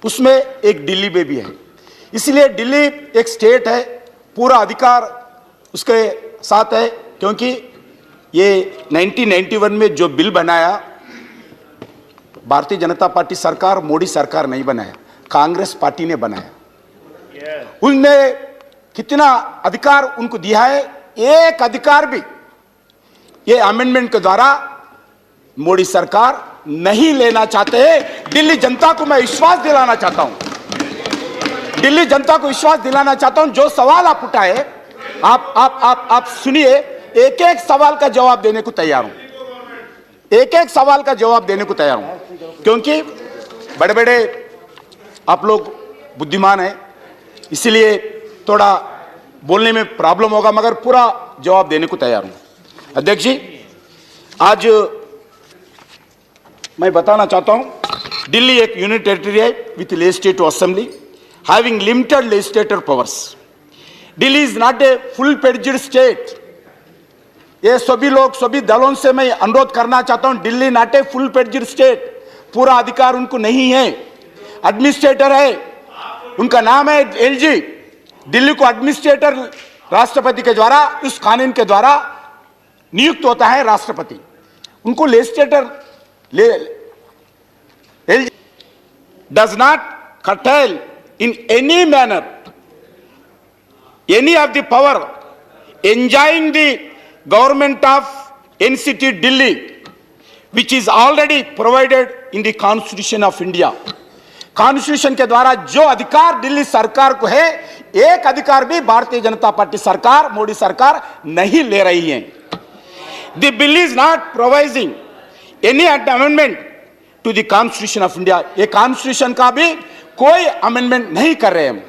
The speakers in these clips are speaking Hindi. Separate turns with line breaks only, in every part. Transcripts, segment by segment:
उसमें एक दिल्ली में भी है। इसलिए दिल्ली एक स्टेट है, पूरा अधिकार उसके साथ है, क्योंकि ये 1991 में जो बिल बनाया भारतीय जनता पार्टी सरकार, मोदी सरकार नहीं बनाया, कांग्रेस पार्टी ने बनाया। उनने कितना अधिकार उनको दिया है, एक अधिकार भी ये अमेंडमेंट के द्वारा मोदी सरकार नहीं लेना चाहते हैं। दिल्ली जनता को मैं विश्वास दिलाना चाहता हूं, दिल्ली जनता को विश्वास दिलाना चाहता हूं। जो सवाल आप उठाए, आप सुनिए, एक एक सवाल का जवाब देने को तैयार हूं, एक एक सवाल का जवाब देने को तैयार हूं, क्योंकि बड़े बड़े आप लोग बुद्धिमान हैं, इसलिए थोड़ा बोलने में प्रॉब्लम होगा, मगर पूरा जवाब देने को तैयार हूं। अध्यक्ष जी, आज मैं बताना चाहता हूं, दिल्ली एक यूनियन टेरिटरी है with legislative assembly having limited legislative powers. Delhi is not a full fledged state. ये सभी लोग, सभी दलों से मैं अनुरोध करना चाहता हूं, Delhi not a full fledged state, पूरा अधिकार उनको नहीं है। एडमिनिस्ट्रेटर है, उनका नाम है एलजी। दिल्ली को एडमिनिस्ट्रेटर राष्ट्रपति के द्वारा, उस कानून के द्वारा नियुक्त होता है राष्ट्रपति। उनको legislator LG does not curtail in any manner any of the power enjoying the government of NCT Delhi, which is already provided in the Constitution of India. Constitution के द्वारा जो अधिकार दिल्ली सरकार को है, एक अधिकार भी भारतीय जनता पार्टी सरकार, मोदी सरकार नहीं ले रही है। The bill is not providing any amendment to the Constitution of India. ये कॉन्स्टिट्यूशन का भी कोई अमेंडमेंट नहीं कर रहे हम।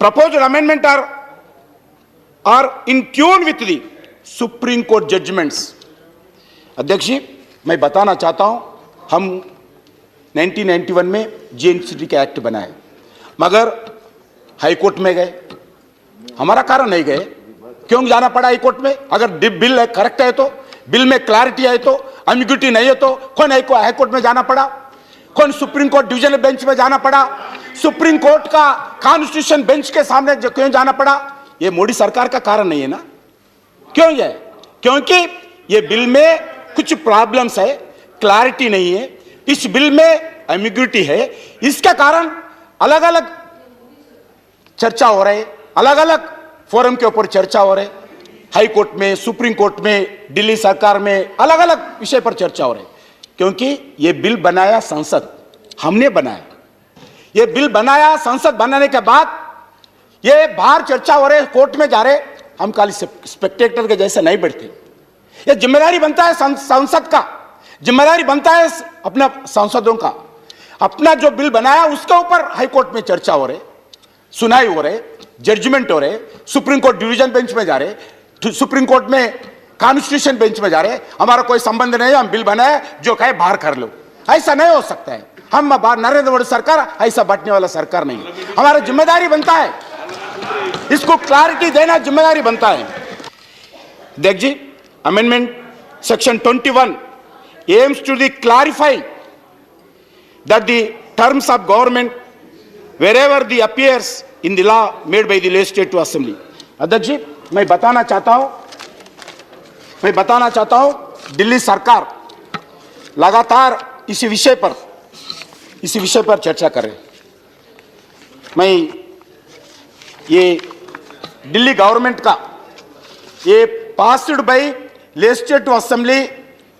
Proposed amendment are in tune with the Supreme Court judgments. अध्यक्ष जी, मैं बताना चाहता हूं, हम 1991 में JNCT का एक्ट बनाए, मगर हाईकोर्ट में गए, हमारा कारण नहीं गए। क्यों जाना पड़ा हाईकोर्ट में? अगर बिल करेक्ट है तो, बिल में क्लैरिटी है तो, एम्बिग्यूटी नहीं है तो कौन हाईकोर्ट में जाना पड़ा? कौन सुप्रीम कोर्ट डिवीजनल बेंच में जाना पड़ा? सुप्रीम कोर्ट का कॉन्स्टिट्यूशन बेंच के सामने क्यों जाना पड़ा? ये मोदी सरकार का कारण नहीं है ना? क्यों है? क्योंकि ये बिल में कुछ प्रॉब्लम्स है, क्लैरिटी नहीं है, इस बिल में एम्बिग्यूटी है। इसके कारण अलग अलग चर्चा हो रहे, अलग अलग फोरम के ऊपर चर्चा हो रहे, हाई कोर्ट में, सुप्रीम कोर्ट में, दिल्ली सरकार में, अलग अलग विषय पर चर्चा हो रही। क्योंकि ये बिल बनाया संसद, हमने बनाया। ये बिल बनाया, संसद बनाने के बाद ये बाहर चर्चा हो रहे, कोर्ट में जा रहे, हम खाली स्पेक्टेटर के जैसे नहीं बैठते। ये जिम्मेदारी बनता है संसद का, जिम्मेदारी बनता है अपना सांसदों का। अपना जो बिल बनाया उसके ऊपर हाई कोर्ट में चर्चा हो रहे, सुनाई हो रहे, जजमेंट हो रहे, सुप्रीम कोर्ट डिवीजन बेंच में जा रहे, सुप्रीम कोर्ट में कॉन्स्टिट्यूशन बेंच में जा रहे। हमारा कोई संबंध नहीं है, हम बिल बनाए, जो कहे बाहर कर लो। ऐसा नहीं हो सकता है। हम नरेंद्र मोदी सरकार ऐसा बांटने वाला सरकार नहीं है। हमारा जिम्मेदारी बनता है, इसको क्लैरिटी देना जिम्मेदारी बनता है। देख जी, amendment section 21 aims to clarify that the terms of government wherever the appears in the law made by the legislative assembly. अध्यक्ष जी, मैं बताना चाहता हूं, दिल्ली सरकार लगातार इसी विषय पर चर्चा कर रहे। मैं ये दिल्ली गवर्नमेंट का ये passed by legislative assembly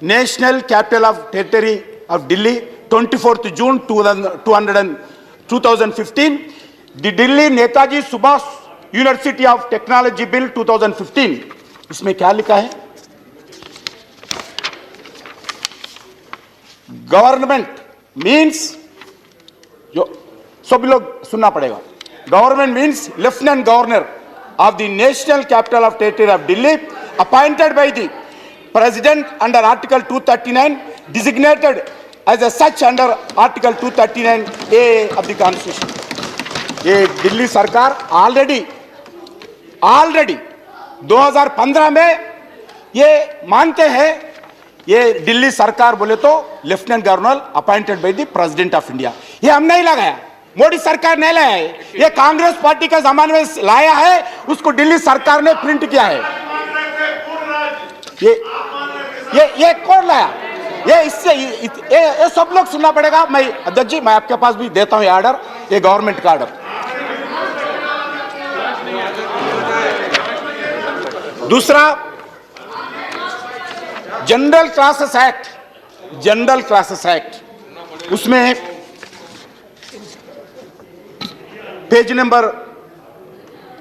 national capital of territory of Delhi 24 June 2015, the Delhi Netaji Subhash university of technology bill 2015। इसमें क्या लिखा है? गवर्नमेंट मीन्स, जो सभी लोग सुनना पड़ेगा, government means lieutenant governor of the national capital of territory of Delhi appointed by the President under Article 239, designated as a such under Article 239A of the Constitution. ये दिल्ली सरकार ऑलरेडी 2015 में ये मानते हैं ये दिल्ली सरकार बोले तो lieutenant governor appointed by the president of India. ये हम नहीं लगाया, मोदी सरकार नहीं लाया है, ये कांग्रेस पार्टी के जमाने में लाया है, उसको दिल्ली सरकार ने प्रिंट किया है। ये कौन लाया? ये इससे ये सब लोग सुनना पड़ेगा। मैं अध्यक्ष जी, मैं आपके पास भी देता हूं ये ऑर्डर, ये गवर्नमेंट का ऑर्डर। दूसरा, जनरल क्लासेस एक्ट, उसमें पेज नंबर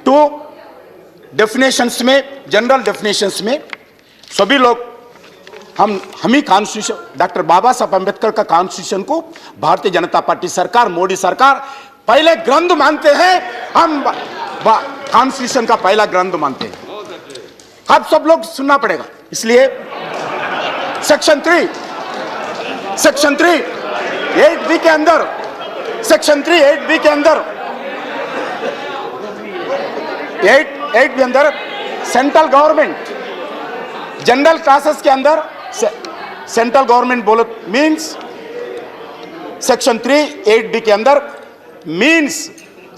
2 डेफिनेशंस में, जनरल डेफिनेशंस में सभी लोग हम ही कॉन्स्टिट्यूशन, डॉक्टर बाबा साहब अंबेडकर का कॉन्स्टिट्यूशन को भारतीय जनता पार्टी सरकार, मोदी सरकार पहले ग्रंथ मानते हैं। हम कॉन्स्टिट्यूशन का पहला ग्रंथ मानते हैं। अब सब लोग सुनना पड़ेगा। इसलिए सेक्शन 3 8B के अंदर, सेक्शन 3 8B के अंदर, 8 के अंदर सेंट्रल गवर्नमेंट, जनरल क्लासेस के अंदर सेंट्रल गवर्नमेंट बोलो मीन्स, सेक्शन 3 8B के अंदर means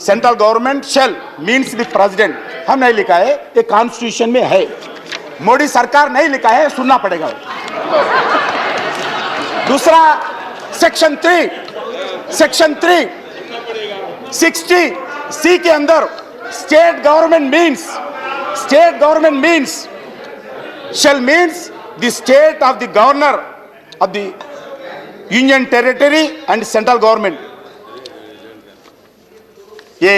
central government shall means the president. हम नहीं लिखा है, ये कॉन्स्टिट्यूशन में है, मोदी सरकार नहीं लिखा है, सुनना पड़ेगा। दूसरा, सेक्शन 3 60C के अंदर state government means shall means the state of the governor of the union territory and central government. ये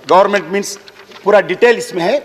गवर्नमेंट मीन्स पूरा डिटेल इसमें है।